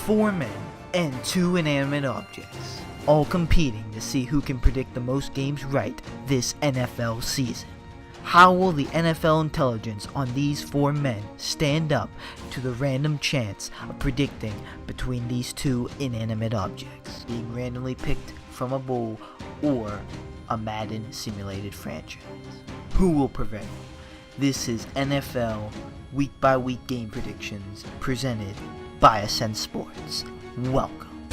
Four men and two inanimate objects, all competing to see who can predict the most games right this NFL season. How will the NFL intelligence on these four men stand up to the random chance of predicting between these two inanimate objects being randomly picked from a bowl or a Madden simulated franchise? Who will prevail? This is NFL Week by Week Game Predictions presented by Ascent Sports. Welcome.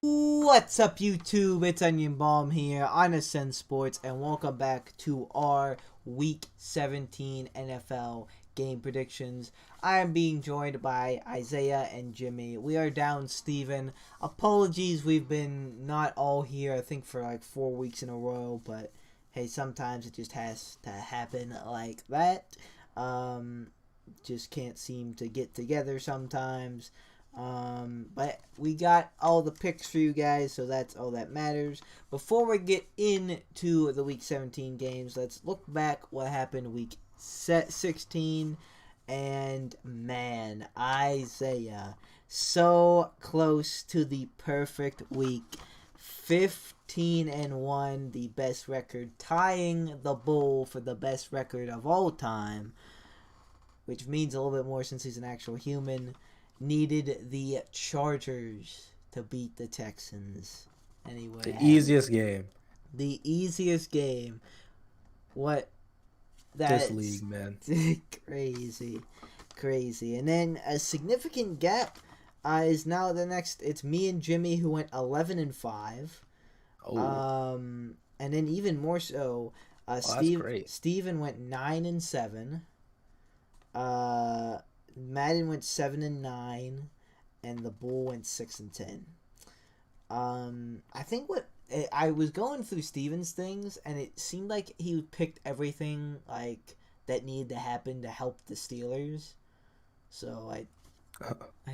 What's up, YouTube? It's Onion Bomb here on Ascent Sports, and welcome back to our Week 17 NFL Game Predictions. I am being joined by Isaiah and Jimmy. We are down Steven. Apologies, we've been not all here, I think, for like 4 weeks in a row, but hey, sometimes it just has to happen like that. Just can't seem to get together sometimes. But we got all the picks for you guys, so that's all that matters. Before we get into the Week 17 games, let's look back what happened Week 16. And man, Isaiah, so close to the perfect week. 15-1, the best record, tying the bull for the best record of all time, which means a little bit more since he's an actual human. Needed the Chargers to beat the Texans. Anyway, the easiest game. The easiest game. What? This league, man. Crazy. And then a significant gap is now the next. It's me and Jimmy who went 11-5. Oh. And then even more so, Steven went 9-7. Madden went 7-9, and the Bull went 6-10. I think I was going through Steven's things, and it seemed like he picked everything like that needed to happen to help the Steelers. So I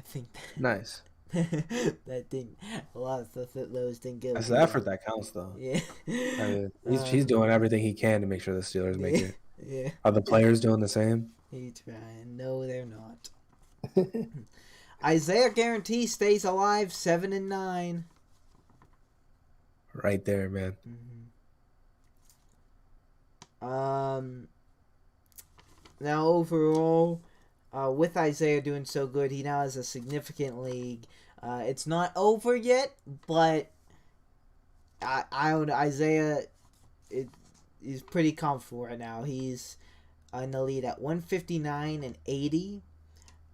think nice. that didn't a lot of those didn't get. That's the effort that counts, though. Yeah, I mean, he's doing everything he can to make sure the Steelers make it. Yeah. Are the players doing the same? He's trying. No, they're not. Isaiah guarantee stays alive 7-9. Right there, man. Now overall, with Isaiah doing so good, he now has a significant league. It's not over yet, but I don't know. Isaiah, he's pretty comfortable right now. He's in the lead at 159-80,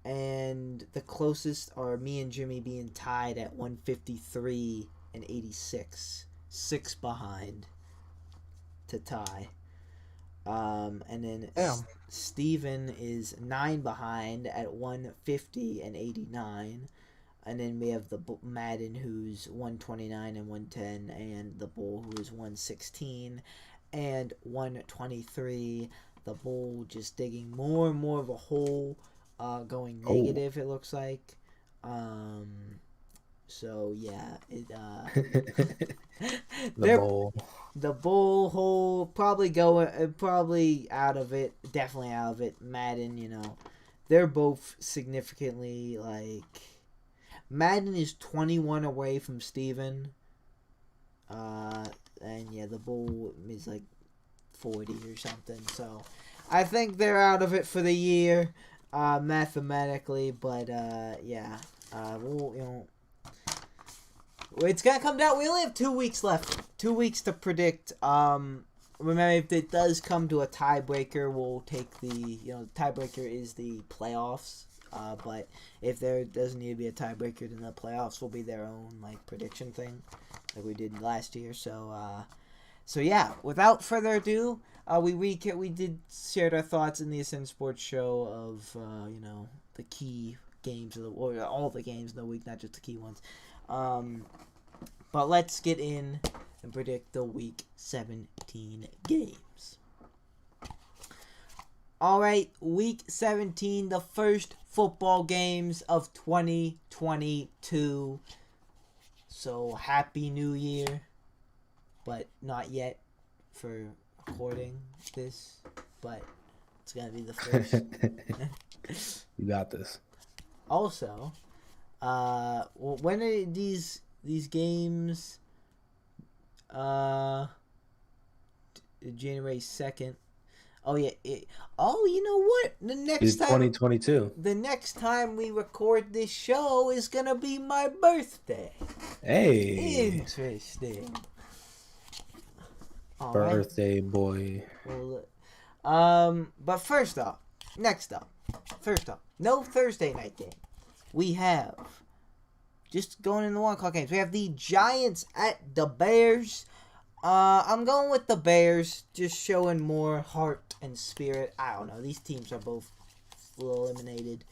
and the closest are me and Jimmy being tied at 153-86, 6 behind to tie. And then Steven is 9 behind at 150-89, and then we have the Madden who's 129-110, and the Bull who is 116-123. The Bull just digging more and more of a hole, going negative, it looks like. So, yeah. The Bull hole, probably out of it. Definitely out of it. Madden, they're both significantly, Madden is 21 away from Steven. And, yeah, the Bull is, 40 or something, so I think they're out of it for the year, mathematically, but it's gonna come down. We only have 2 weeks left, 2 weeks to predict. Remember, if it does come to a tiebreaker, we'll take the tiebreaker is the playoffs, but if there doesn't need to be a tiebreaker, then the playoffs will be their own prediction thing like we did last year. So yeah, without further ado, we did share our thoughts in the Ascent Sports show of the key games or all the games of the week, not just the key ones. But let's get in and predict the Week 17 games. All right, Week 17, the first football games of 2022. So Happy New Year. But not yet for recording this, but It's gonna be the first. You got this. Also, when are these games? January 2nd. Oh yeah. You know what? It's 2022. The next time we record this show is gonna be my birthday. Hey. Interesting. Birthday boy. Well, but first up, no Thursday night game. We have, just going in the 1 o'clock games, we have the Giants at the Bears. I'm going with the Bears, just showing more heart and spirit. I don't know. These teams are both eliminated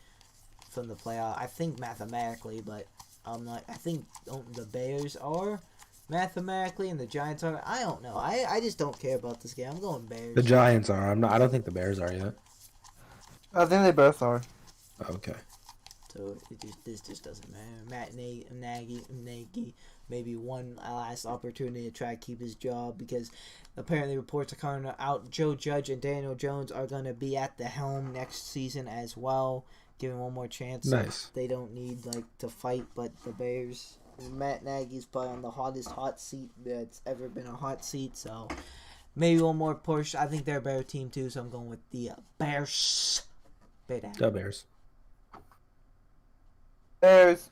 from the playoff. I think mathematically, but I'm not. I think the Bears are mathematically, and the Giants are. I don't know. I just don't care about this game. I'm going Bears. The Giants are. I'm not. I don't think the Bears are yet. I think they both are. Okay. So this just doesn't matter. Matt Nagy, maybe one last opportunity to try to keep his job, because apparently reports are coming out. Joe Judge and Daniel Jones are going to be at the helm next season as well. Give him one more chance. Nice. So they don't need to fight, but the Bears. Matt Nagy's probably on the hot seat that's ever been a hot seat. So maybe one more push. I think they're a better team too. So I'm going with the Bears. The Bears. Bears.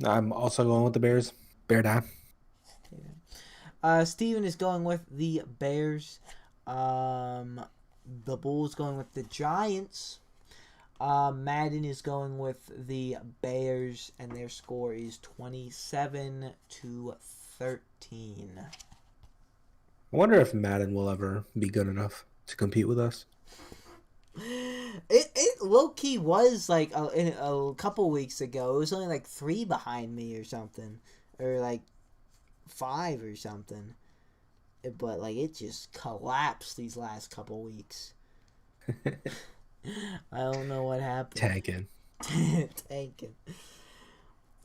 I'm also going with the Bears. Bear down. Steven is going with the Bears. The Bulls going with the Giants. Madden is going with the Bears, and their score is 27-13. I wonder if Madden will ever be good enough to compete with us. It low key was like a couple weeks ago. It was only like 3 behind me or something, or like 5 or something. But like it just collapsed these last couple weeks. I don't know what happened. Tanking. Tanking.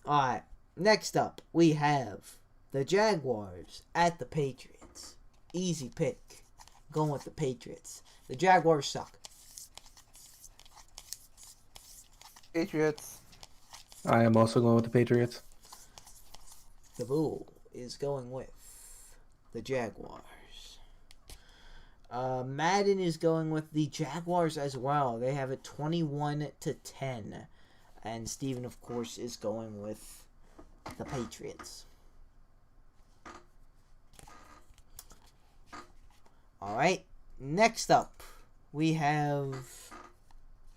All right. Next up, we have the Jaguars at the Patriots. Easy pick. Going with the Patriots. The Jaguars suck. Patriots. I am also going with the Patriots. The Bull is going with the Jaguars. Madden is going with the Jaguars as well. They have it 21-10. And Steven, of course, is going with the Patriots. Alright, next up, we have,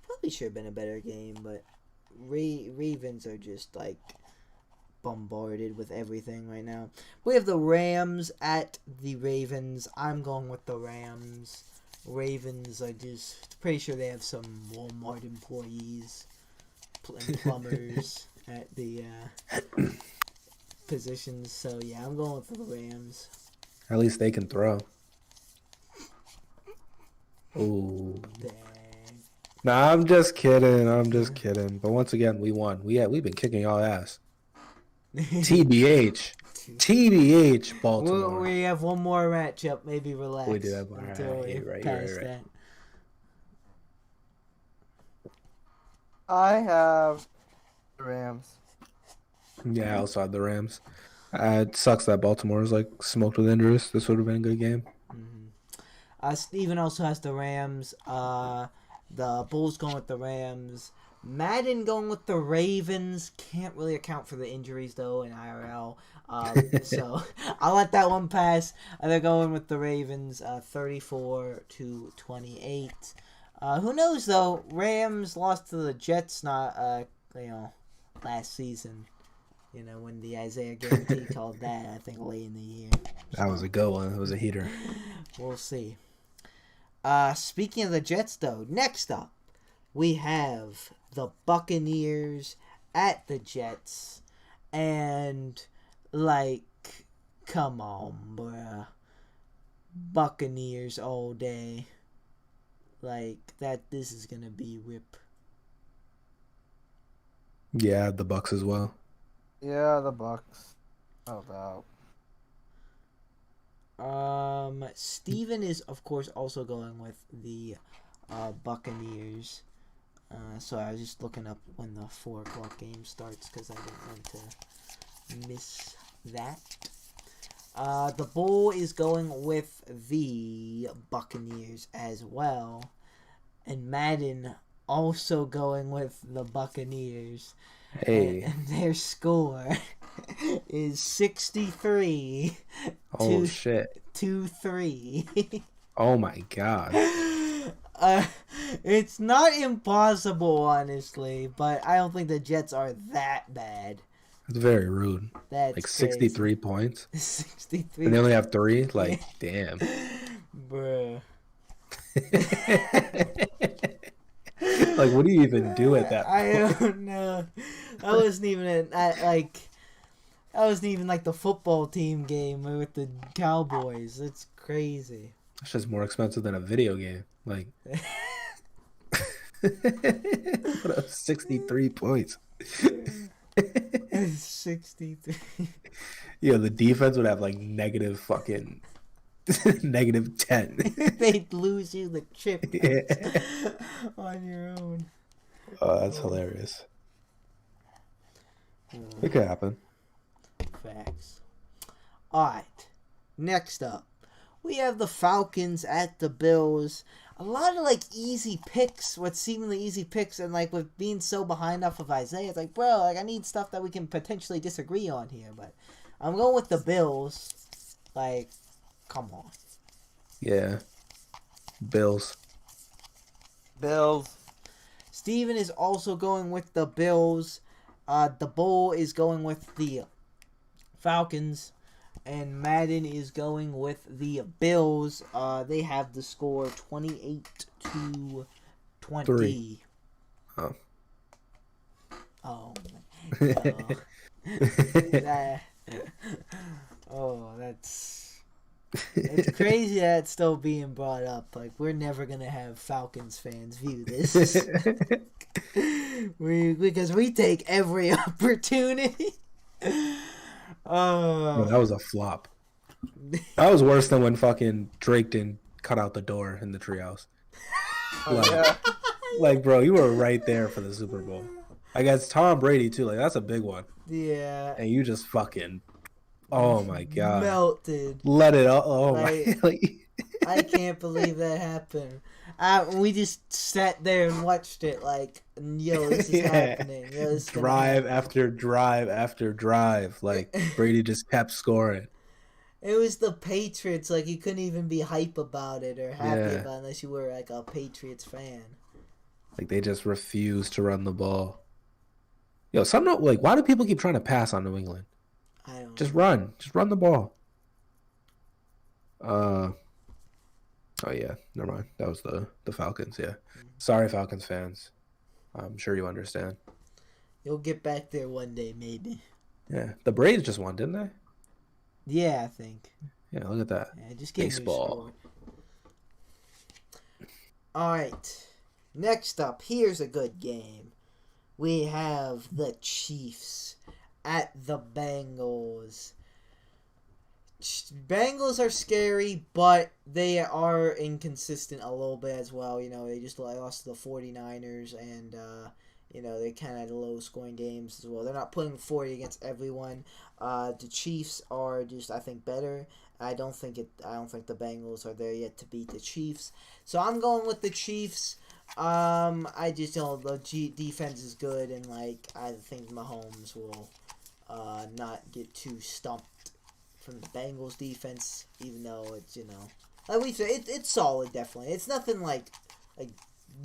probably should have been a better game, but Ravens are just like bombarded with everything right now. We have the Rams at the Ravens. I'm going with the Rams. Ravens are just pretty sure they have some Walmart employees and plumbers at the positions. So yeah, I'm going with the Rams. At least they can throw. Ooh. Dang. Nah, I'm just kidding. But once again, we won. We've been kicking y'all ass. TBH, Baltimore. We have one more matchup. Maybe relax. We do have one. Until we Right. that. I have the Rams. Yeah, I also have the Rams. It sucks that Baltimore is like smoked with injuries. This would have been a good game. Steven also has the Rams. The Bulls going with the Rams. Madden going with the Ravens. Can't really account for the injuries, though, in IRL. So I'll let that one pass. They're going with the Ravens, 34-28. Who knows, though? Rams lost to the Jets last season. When the Isaiah Guarantee called that, I think, late in the year. That was a good one. It was a heater. We'll see. Speaking of the Jets, though, next up, we have the Buccaneers at the Jets. And, come on, bruh. Buccaneers all day. This is going to be rip. Yeah, the Bucks as well. Yeah, the Bucks. No doubt. Steven is, of course, also going with the Buccaneers. So I was just looking up when the 4 o'clock game starts because I didn't want to miss that. The Bull is going with the Buccaneers as well. And Madden also going with the Buccaneers. Hey. And their score is 63 Oh, shit. 2-3. Oh, my God. It's not impossible, honestly, but I don't think the Jets are that bad. It's very rude. That's like 63 points. 63. And they only have 3? Like, damn. Bruh. Like, what do you even do at that point? I don't know. That wasn't even like the football team game with the Cowboys. It's crazy. It's just more expensive than a video game. Like, 63 points. 63. Yeah, the defense would have like negative fucking negative 10. They'd lose you the chip Yeah. on your own. Oh, that's hilarious. It could happen. Facts. Alright. Next up, we have the Falcons at the Bills. A lot of like easy picks, what seemingly easy picks, and like with being so behind off of Isaiah, it's like, bro, like I need stuff that we can potentially disagree on here, but I'm going with the Bills. Like, come on. Yeah. Bills. Bills. Steven is also going with the Bills. The Bull is going with the Falcons. And Madden is going with the Bills. They have the score 28-20. 3. Oh. Oh. That's crazy that it's still being brought up. Like, we're never gonna have Falcons fans view this. Because we take every opportunity. Bro, that was a flop. That was worse than when fucking Drake didn't cut out the door in the treehouse. Like, bro, you were right there for the Super Bowl. I guess Tom Brady too. Like, that's a big one. Yeah. And you just fucking, oh my god, melted. Let it. Oh like, my. I can't believe that happened. We just sat there and watched it. Like, yo, this is happening. Yo, this drive after drive after drive. Like, Brady just kept scoring. It was the Patriots. Like, you couldn't even be hype about it or happy about it unless you were like a Patriots fan. Like, they just refused to run the ball. Yo, why do people keep trying to pass on New England? I don't just know. run the ball. Oh yeah, never mind. That was the Falcons. Yeah, sorry, Falcons fans. I'm sure you understand. You'll get back there one day, maybe. Yeah, the Braves just won, didn't they? Yeah, I think. Yeah, look at that. Yeah, just give baseball. All right, next up, here's a good game. We have the Chiefs at the Bengals. Bengals are scary, but they are inconsistent a little bit as well. You know, they just lost to the 49ers, and, you know, they kind of had low-scoring games as well. They're not putting 40 against everyone. The Chiefs are just, I think, better. I don't think the Bengals are there yet to beat the Chiefs. So I'm going with the Chiefs. I just know the defense is good, and, like, I think Mahomes will not get too stumped from the Bengals defense, even though it's, you know, like we said, it's solid, definitely. It's nothing like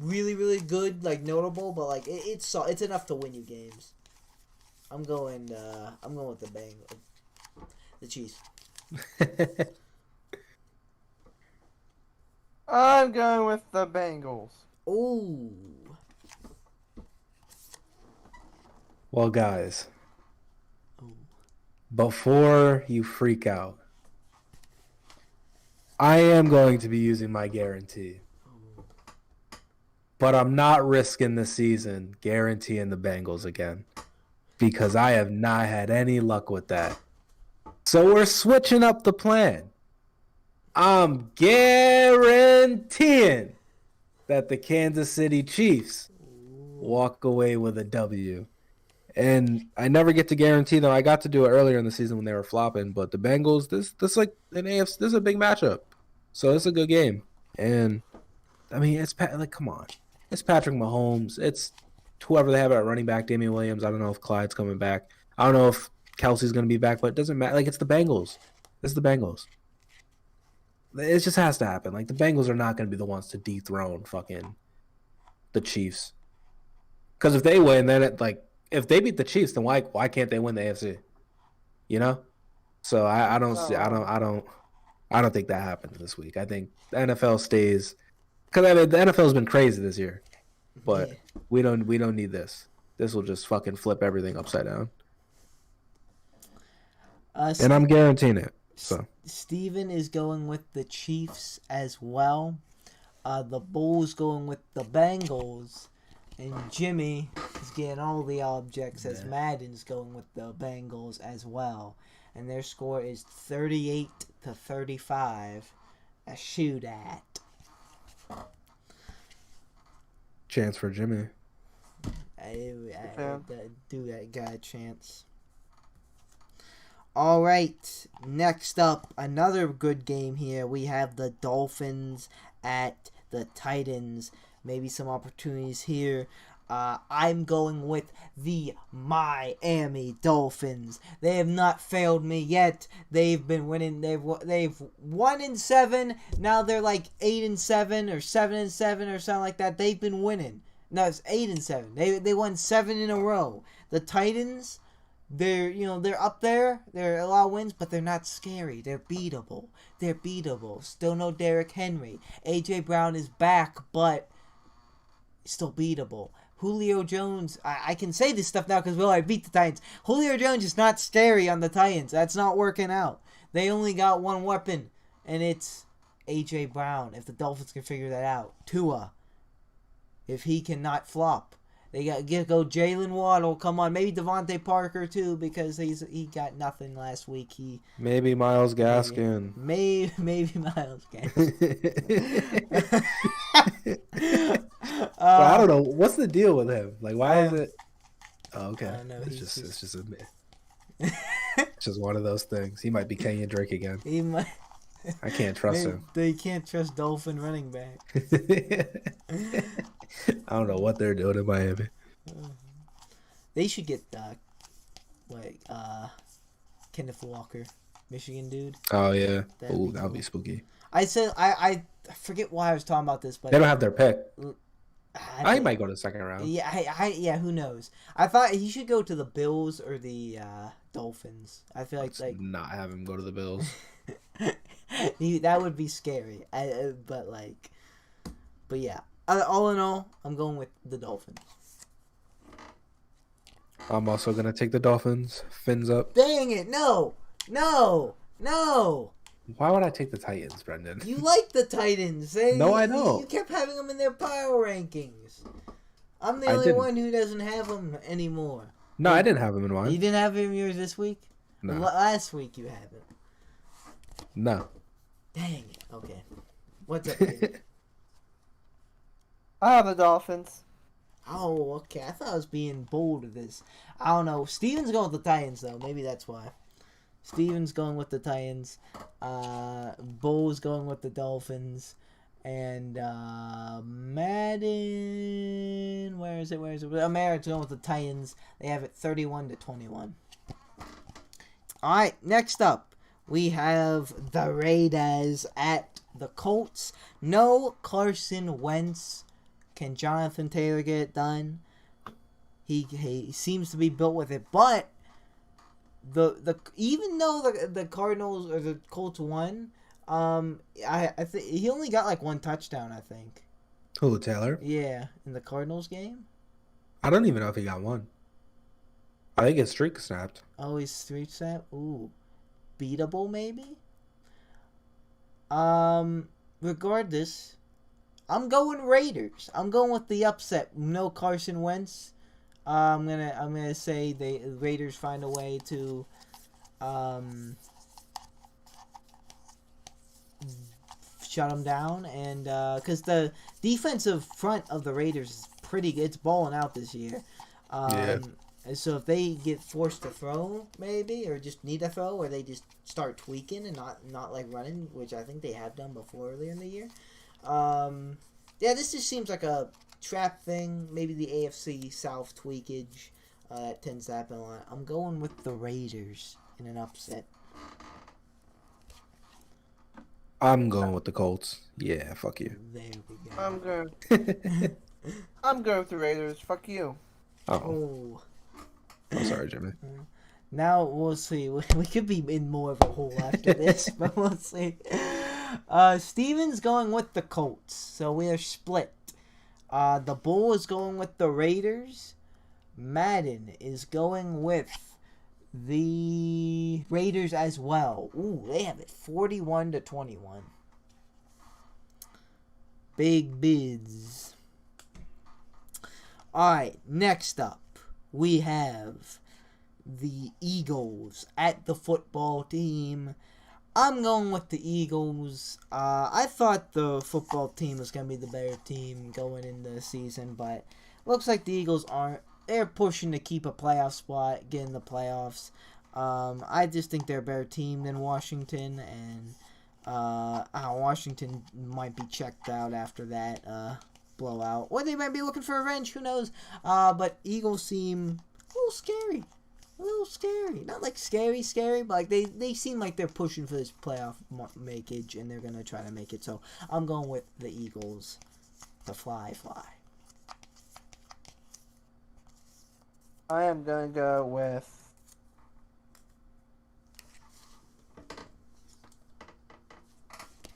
really, really good, like notable, but like it's enough to win you games. I'm going with the the Chiefs. I'm going with the Bengals. Ooh. Well, guys, before you freak out, I am going to be using my guarantee. But I'm not risking the season guaranteeing the Bengals again, because I have not had any luck with that. So we're switching up the plan. I'm guaranteeing that the Kansas City Chiefs walk away with a W. And I never get to guarantee them. I got to do it earlier in the season when they were flopping, but the Bengals, this like an AFC, this is a big matchup. So it's a good game. And I mean, come on. It's Patrick Mahomes. It's whoever they have at running back, Damian Williams. I don't know if Clyde's coming back. I don't know if Kelsey's going to be back, but it doesn't matter. Like, it's the Bengals. It's the Bengals. It just has to happen. Like, the Bengals are not going to be the ones to dethrone fucking the Chiefs. Because if they win, then if they beat the Chiefs, then why can't they win the AFC? You know? So I don't think that happens this week. I think the NFL stays, because I mean, the NFL's been crazy this year, but we don't need this. This will just fucking flip everything upside down. And I'm guaranteeing it. So Steven is going with the Chiefs as well. The Bulls going with the Bengals. And Jimmy is getting all the objects as Madden's going with the Bengals as well. And their score is 38-35. A shootout. Chance for Jimmy. I do that guy a chance. All right, next up, another good game here. We have the Dolphins at the Titans. Maybe some opportunities here. I'm going with the Miami Dolphins. They have not failed me yet. They've been winning. They've 1-7. Now they're like 8-7 or 7-7 or something like that. They've been winning. No, it's 8-7. They won 7 in a row. The Titans, they're up there. They're a lot of wins, but they're not scary. They're beatable. Still no Derrick Henry. AJ Brown is back, but still beatable. Julio Jones, I can say this stuff now because I beat the Titans. Julio Jones is not scary on the Titans. That's not working out. They only got one weapon, and it's AJ Brown. If the Dolphins can figure that out. Tua, if he cannot flop. They got to go Jalen Waddle. Come on, maybe Devontae Parker too, because he got nothing last week. Maybe Myles Gaskin. Maybe Myles Gaskin. I don't know what's the deal with him. Like, why is it? Oh, okay. It's just one of those things. He might be Kenyon Drake again. He might. I can't trust him. They can't trust Dolphin running back. I don't know what they're doing in Miami. They should get Kenneth Walker, Michigan dude. Oh yeah. That would be spooky. I forget why I was talking about this, but they don't have their pick. I might go to the second round. Yeah, who knows? I thought he should go to the Bills or the Dolphins. I feel like not have him go to the Bills. That would be scary. But yeah. All in all, I'm going with the Dolphins. I'm also gonna take the Dolphins. Fins up. Dang it! No! Why would I take the Titans, Brenden? You like the Titans. No, I don't. You kept having them in their power rankings. I'm the only one who doesn't have them anymore. No, I didn't have them in mine. You didn't have them in yours this week? No. Last week you haven't. No. Dang it. Okay. What's up, baby? I have the Dolphins. Oh, okay. I thought I was being bold with this. I don't know. Steven's going with the Titans, though. Maybe that's why. Steven's going with the Titans. Bo's going with the Dolphins. And Madden... Where is it? America's going with the Titans. They have it 31-21. Alright, next up. We have the Raiders at the Colts. No Carson Wentz. Can Jonathan Taylor get it done? He seems to be built with it, but even though the Cardinals or the Colts won, I think he only got like one touchdown. I think. Who, Taylor? Yeah, in the Cardinals game. I don't even know if he got one. I think his streak snapped. Oh, his streak snapped. Ooh, beatable maybe. Regardless. I'm going Raiders. I'm going with the upset. No Carson Wentz. I'm gonna say the Raiders find a way to shut them down, and because the defensive front of the Raiders is pretty good. It's balling out this year. And so if they get forced to throw, maybe, or just need to throw, or they just start tweaking and not like running, which I think they have done before earlier in the year. This just seems like a trap thing. Maybe the AFC South tweakage that tends to happen a lot. I'm going with the Raiders in an upset. I'm going with the Colts. Yeah, fuck you. There we go. I'm going with the Raiders. Fuck you. Oh. I'm sorry, Jimmy. Now we'll see. We could be in more of a hole after this, but we'll see. Steven's going with the Colts, so we are split. The Bull is going with the Raiders. Madden is going with the Raiders as well. Ooh, they have it 41-21. Big bids. Alright, next up, we have the Eagles at the football team. I'm going with the Eagles. I thought the football team was going to be the better team going into the season, but looks like the Eagles aren't. They're pushing to keep a playoff spot, get in the playoffs. I just think they're a better team than Washington, and Washington might be checked out after that blowout. Or they might be looking for revenge, who knows. But Eagles seem a little scary. Not like scary, but like they seem like they're pushing for this playoff makeage, and they're going to try to make it. So I'm going with the Eagles to fly. I am going to go with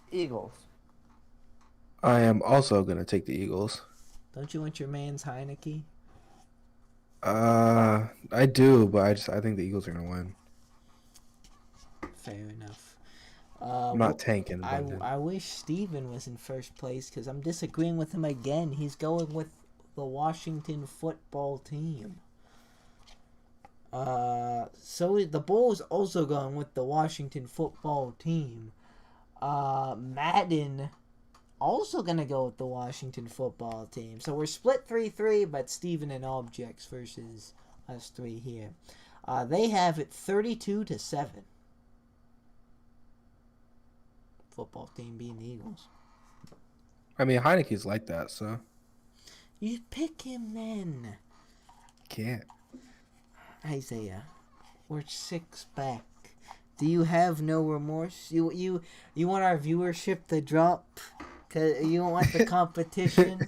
Eagles. I am also going to take the Eagles. Don't you want your man's Heineke? I do, but I think the Eagles are going to win. Fair enough. I'm not tanking. I wish Steven was in first place because I'm disagreeing with him again. He's going with the Washington football team. So the Bulls also going with the Washington football team. Madden also gonna go with the Washington football team. So we're split 3-3, but Steven and Objects versus us three here. They have it 32-7. Football team being the Eagles. I mean, Heineke's like that, so You pick him then. can't. Isaiah, we're 6 back. Do you have no remorse? You want our viewership to drop? Cause you don't want the competition.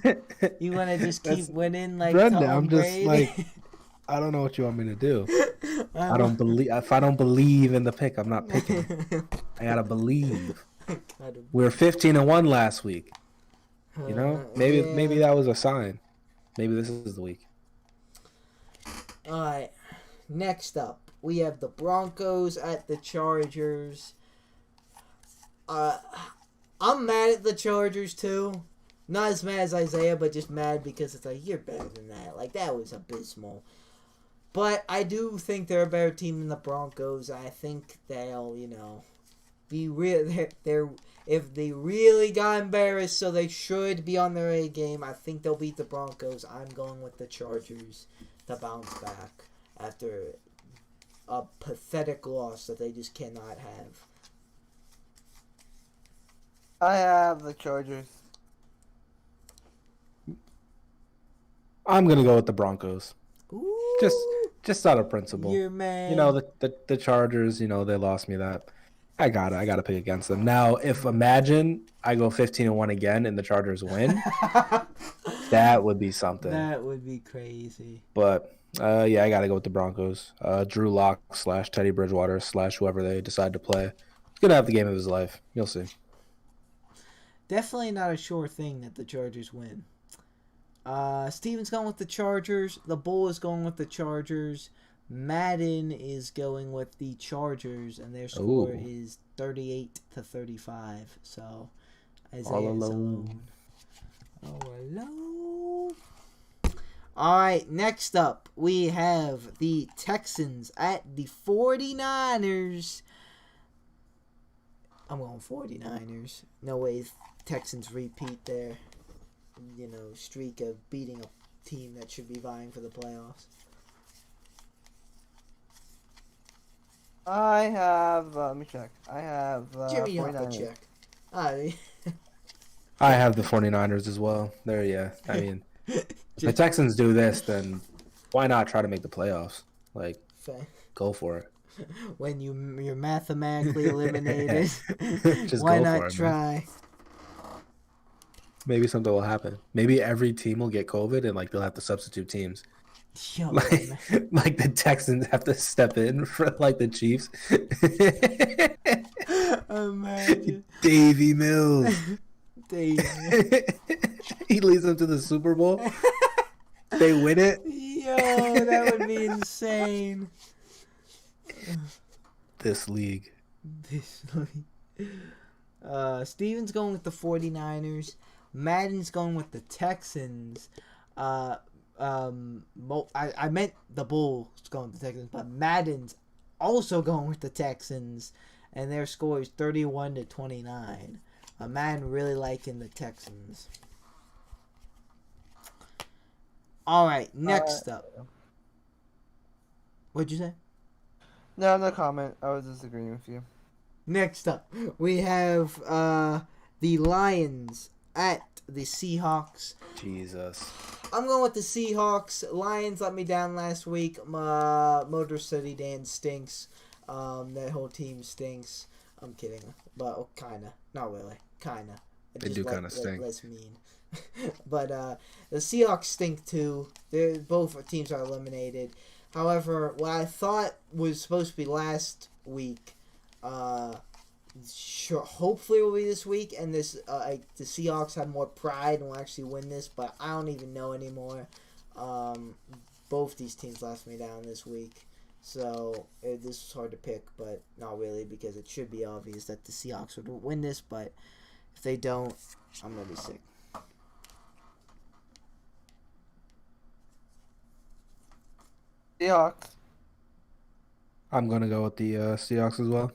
You want to just keep winning like Brenden, Tom I'm Brady? just like, I don't know what you want me to do. I don't believe. If I don't believe in the pick, I'm not picking. I gotta believe. We were 15-1 last week. You know, maybe that was a sign. Maybe this is the week. All right. Next up, we have the Broncos at the Chargers. I'm mad at the Chargers too. Not as mad as Isaiah, but just mad because it's like, you're better than that. Like, that was abysmal. But I do think they're a better team than the Broncos. I think they'll, be real. If they really got embarrassed, so they should be on their A game, I think they'll beat the Broncos. I'm going with the Chargers to bounce back after a pathetic loss that they just cannot have. I have the Chargers. I'm gonna go with the Broncos. Ooh, Just out of principle. your man. You know, the Chargers, they lost me that. I gotta pick against them. Now, if imagine I go 15-1 again and the Chargers win, that would be something. That would be crazy. But I gotta go with the Broncos. Drew Lock / Teddy Bridgewater / whoever they decide to play. He's gonna have the game of his life. You'll see. Definitely not a sure thing that the Chargers win. Steven's going with the Chargers. The Bull is going with the Chargers. Madden is going with the Chargers, and their score is 38-35. So, Isaiah All is alone. All alone. All right, next up, we have the Texans at the 49ers. I'm going 49ers. No way Texans repeat their, streak of beating a team that should be vying for the playoffs. I have, let me check. I have, Jimmy, you have to 49ers. check. I I have the 49ers as well. There, yeah. I mean, if the Texans do this, then why not try to make the playoffs? Like, go for it. When you're mathematically eliminated, Just why go not for it, try? Man. Maybe something will happen. Maybe every team will get COVID and like they'll have to substitute teams. Yo, Like the Texans have to step in for like the Chiefs. Imagine. Davy Mills. Davey. He leads them to the Super Bowl. They win it. Yo, that would be insane. This league. Steven's going with the 49ers. Madden's going with the Texans. I meant the Bulls going with the Texans, but Madden's also going with the Texans, and their score is 31-29. Madden really liking the Texans. All right, next up. What'd you say? No comment. I was disagreeing with you. Next up, we have the Lions at the Seahawks. Jesus. I'm going with the Seahawks. Lions let me down last week. Motor City Dan stinks. That whole team stinks. I'm kidding, but kind of. Not really. Kind of. They do kind of stink. Less mean. But the Seahawks stink too. Both teams are eliminated. However, what I thought was supposed to be last week, hopefully will be this week, and this the Seahawks have more pride and will actually win this, but I don't even know anymore. Both these teams left me down this week, so this was hard to pick, but not really, because it should be obvious that the Seahawks would win this, but if they don't, I'm going to be sick. Seahawks. I'm going to go with the Seahawks as well.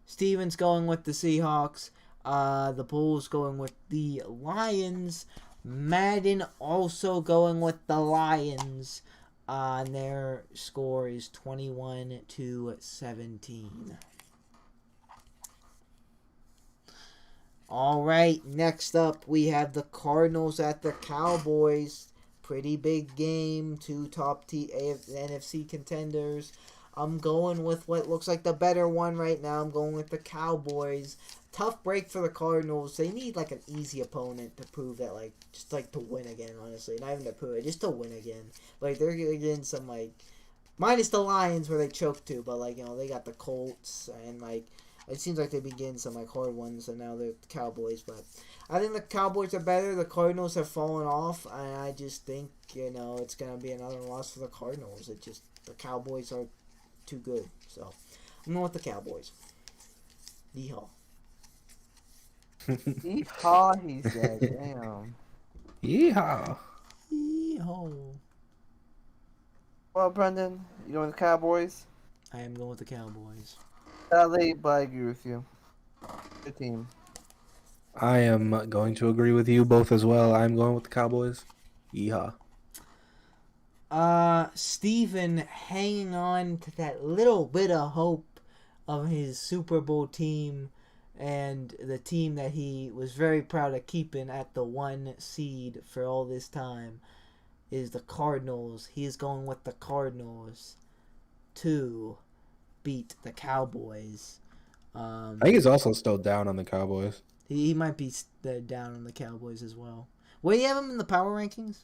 Steven's going with the Seahawks. The Bulls going with the Lions. Madden also going with the Lions. And their score is 21-17. All right, next up we have the Cardinals at the Cowboys. Pretty big game. Two top NFC contenders. I'm going with what looks like the better one right now. I'm going with the Cowboys. Tough break for the Cardinals. They need like an easy opponent to prove that, like, just like to win again, honestly. Not even to prove it, just to win again. Like, they're getting some, like, minus the Lions where they choked to, but, like, they got the Colts, and, like, it seems like they've been getting some, like, hard ones, and now they're the Cowboys, but I think the Cowboys are better. The Cardinals have fallen off, and I just think, it's going to be another loss for the Cardinals. The Cowboys are too good, so I'm going with the Cowboys. Yeehaw. Yeehaw, he said. Damn. Yeehaw. Yeehaw. Well, Brenden, you going with the Cowboys? I am going with the Cowboys. Sadly, but I agree with you. Good team. I am going to agree with you both as well. I'm going with the Cowboys. Yeehaw. Steven hanging on to that little bit of hope of his Super Bowl team and the team that he was very proud of keeping at the 1 seed for all this time is the Cardinals. He is going with the Cardinals to beat the Cowboys. I think he's also still down on the Cowboys. He might be down on the Cowboys as well. Where do you have him in the power rankings?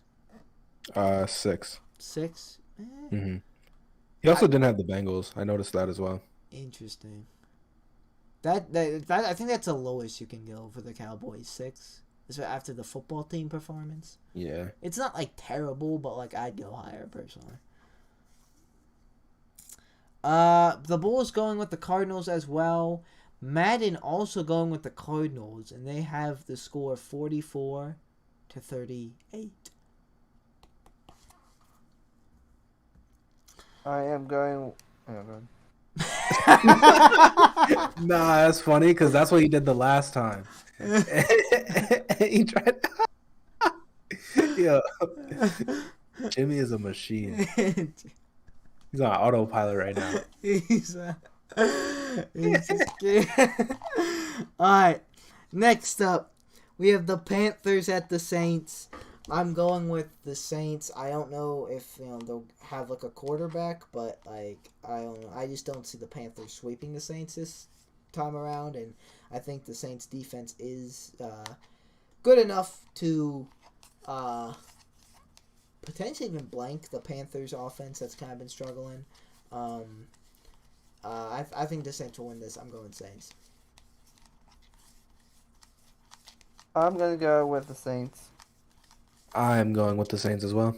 6. 6? Mm-hmm. He also didn't have the Bengals. I noticed that as well. Interesting. That I think that's the lowest you can go for the Cowboys. 6. Is after the football team performance. Yeah. It's not like terrible, but like I'd go higher personally. The Bulls going with the Cardinals as well. Madden also going with the Cardinals, and they have the score 44-38. I am going. Oh, God. Nah, that's funny because that's what he did the last time. He tried. Yeah, Jimmy is a machine. He's on autopilot right now. he's just kidding. All right. Next up, we have the Panthers at the Saints. I'm going with the Saints. I don't know if they'll have like a quarterback, but like I don't know. I just don't see the Panthers sweeping the Saints this time around, and I think the Saints defense is good enough to potentially even blank the Panthers offense that's kind of been struggling. I think the Saints will win this. I'm going Saints. I'm gonna go with the Saints. I'm going with the Saints as well.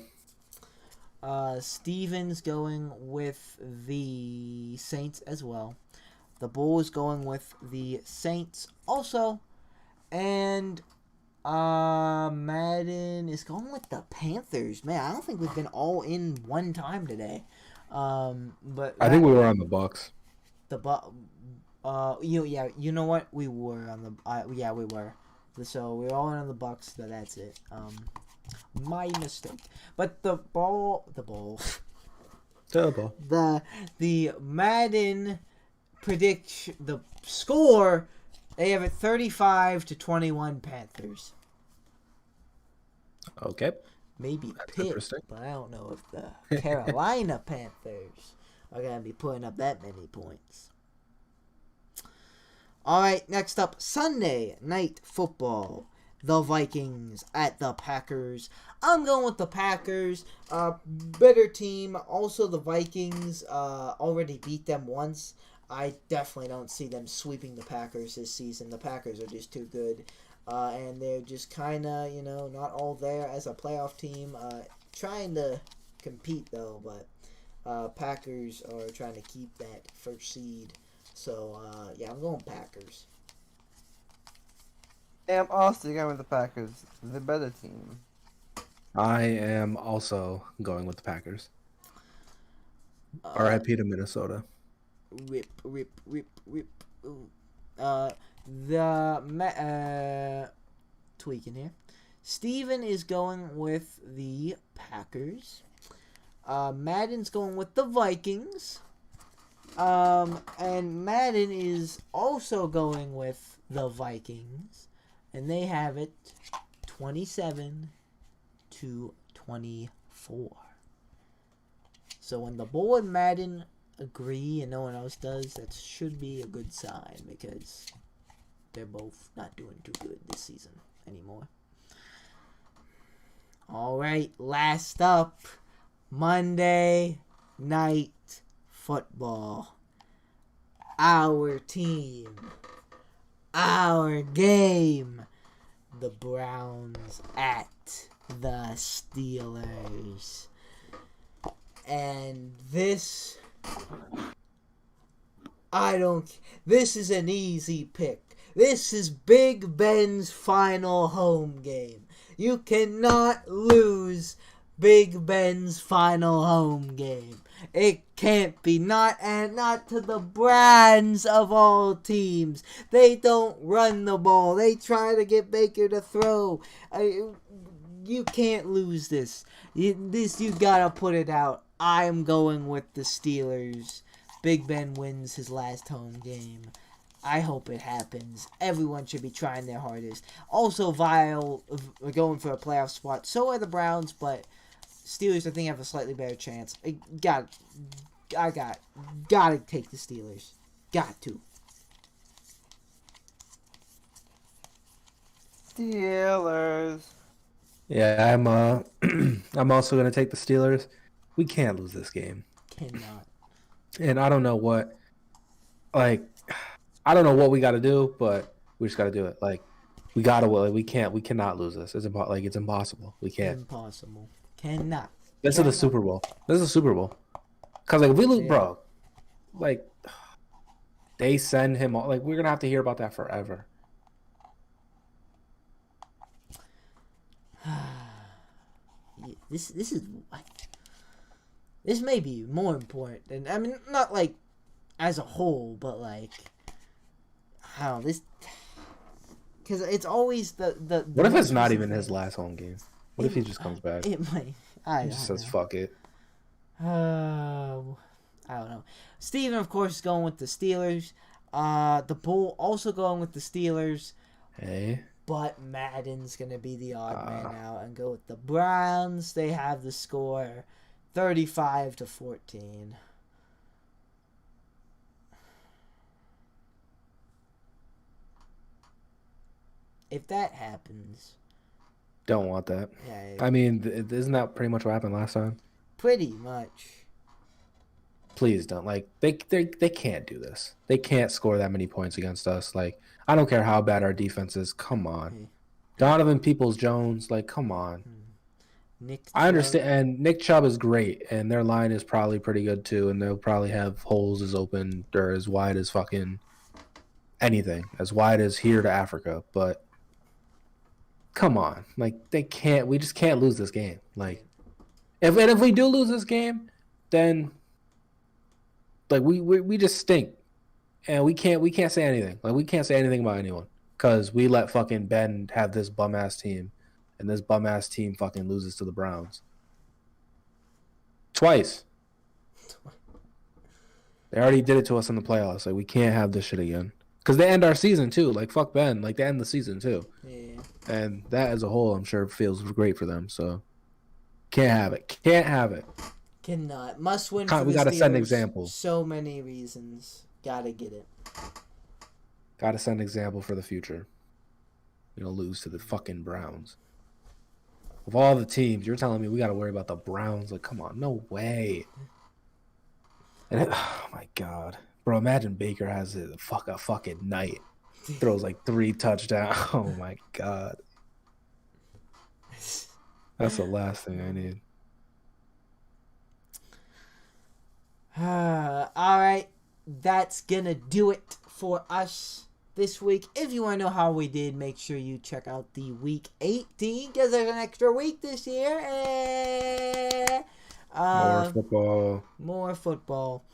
Steven's going with the Saints as well. The Bulls going with the Saints also. And Madden is going with the Panthers. Man, I don't think we've been all in one time today. But I think we were on the Bucks. you know what? We were on the we were. So we were all in on the Bucks. So that's it. My mistake. But the Madden predict the score. They have it 35-21 Panthers. Okay. Maybe That's Pitt, interesting. but I don't know if the Carolina Panthers are going to be putting up that many points. All right, next up, Sunday Night Football. The Vikings at the Packers. I'm going with the Packers. Better team. Also, the Vikings already beat them once. I definitely don't see them sweeping the Packers this season. The Packers are just too good. And they're just kind of, not all there as a playoff team. Trying to compete, though, but Packers are trying to keep that first seed. So, I'm going Packers. Yeah, I'm also going with the Packers. The better team. I am also going with the Packers. R.I.P. to Minnesota. Rip. Tweaking here. Steven is going with the Packers. Madden's going with the Vikings. And Madden is also going with the Vikings. And they have it 27-24. So when the Bull and Madden agree and no one else does, that should be a good sign because they're both not doing too good this season anymore. All right, last up, Monday Night Football. Our team, our game, the Browns at the Steelers. And this is an easy pick. This is Big Ben's final home game. You cannot lose Big Ben's final home game. It can't be. Not to the Browns of all teams. They don't run the ball. They try to get Baker to throw. You can't lose this. You gotta put it out. I'm going with the Steelers. Big Ben wins his last home game. I hope it happens. Everyone should be trying their hardest. Also, Vile going for a playoff spot. So are the Browns, but Steelers, I think, have a slightly better chance. I gotta take the Steelers. Got to. Steelers. Yeah, I'm also gonna take the Steelers. We can't lose this game. Cannot. And I don't know what we got to do, but we just got to do it. We cannot lose this. It's impossible. We can't. Impossible. Cannot. This is the Super Bowl. This is the Super Bowl. Because, if we lose, bro, they send him, we're going to have to hear about that forever. This may be more important. And, not as a whole, but like, I don't know, this, because it's always the What if it's not even his last home game? What if he just comes back? It might. He just says fuck it. I don't know. Steven, of course, is going with the Steelers. The Bull also going with the Steelers. Hey. But Madden's going to be the odd man out and go with the Browns. They have the score 35-14. If that happens... Don't want that. Yeah, I mean, isn't that pretty much what happened last time? Pretty much. Please don't. Like, they can't do this. They can't score that many points against us. Like, I don't care how bad our defense is. Come on. Donovan Peoples-Jones, like, come on. I understand. And Nick Chubb is great, and their line is probably pretty good too, and they'll probably have holes as open or as wide as fucking anything, as wide as here to Africa. But come on. Like, we just can't lose this game. Like, if we do lose this game, then like we just stink, and we can't say anything. Like, we can't say anything about anyone because we let fucking Ben have this bum ass team, and this bum ass team fucking loses to the Browns twice. They already did it to us in the playoffs. Like, we can't have this shit again because they end our season too. Like, fuck Ben. Like, they end the season too. Yeah. And that as a whole, I'm sure feels great for them. So can't have it. Can't have it. Cannot. Must win for We the gotta Steelers. set an example. So many reasons. Gotta get it. Gotta set an example for the future. You know, lose to the fucking Browns. Of all the teams, you're telling me we gotta worry about the Browns? Like, come on, no way. And oh my god, bro! Imagine Baker has a fucking night. Throws like 3 touchdowns. Oh my god. That's the last thing I need. All right, that's gonna do it for us this week. If you want to know how we did, make sure you check out the Week 18 because there's an extra week this year. More football. More football.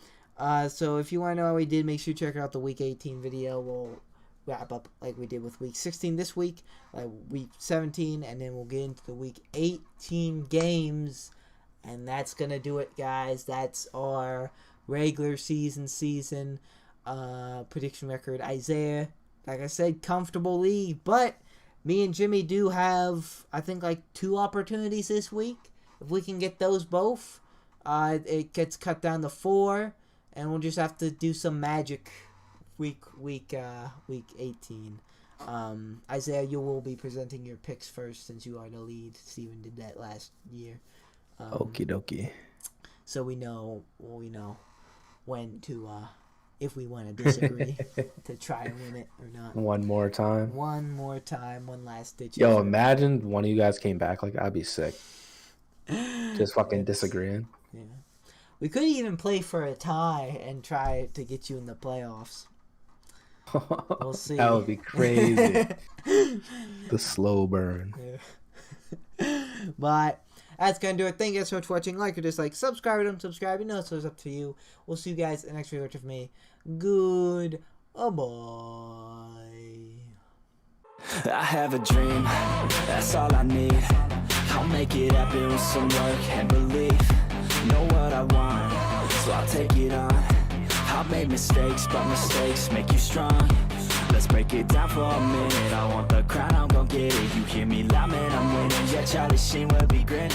So if you want to know how we did, make sure you check out the Week 18 video. We'll wrap up like we did with Week 16 this week, like Week 17, and then we'll get into the Week 18 games. And that's going to do it, guys. That's our regular season prediction record. Isaiah, like I said, comfortable lead. But me and Jimmy do have, I think, like 2 opportunities this week. If we can get those both, it gets cut down to 4. And we'll just have to do some magic week 18. Isaiah, you will be presenting your picks first since you are the lead. Steven did that last year. Okie dokie. So we know when to, if we want to disagree, to try and win it or not. One more time. One last ditch. Yo, effort. imagine one of you guys came back. Like, I'd be sick. Just fucking disagreeing. Yeah. We could even play for a tie and try to get you in the playoffs. We'll see. That would be crazy. The slow burn. Yeah. But that's going to do it. Thank you guys so much for watching. Like or dislike, subscribe or don't subscribe. You know, so it's up to you. We'll see you guys in the next video of me. Good. Bye. I have a dream, that's all I need. I'll make it happen with some work and belief. Know what I want, so I'll take it on. I've made mistakes, but mistakes make you strong. Let's break it down for a minute. I want the crown, I'm gon' get it. You hear me loud, man, I'm winning. Yeah, Charlie Sheen will be grinning.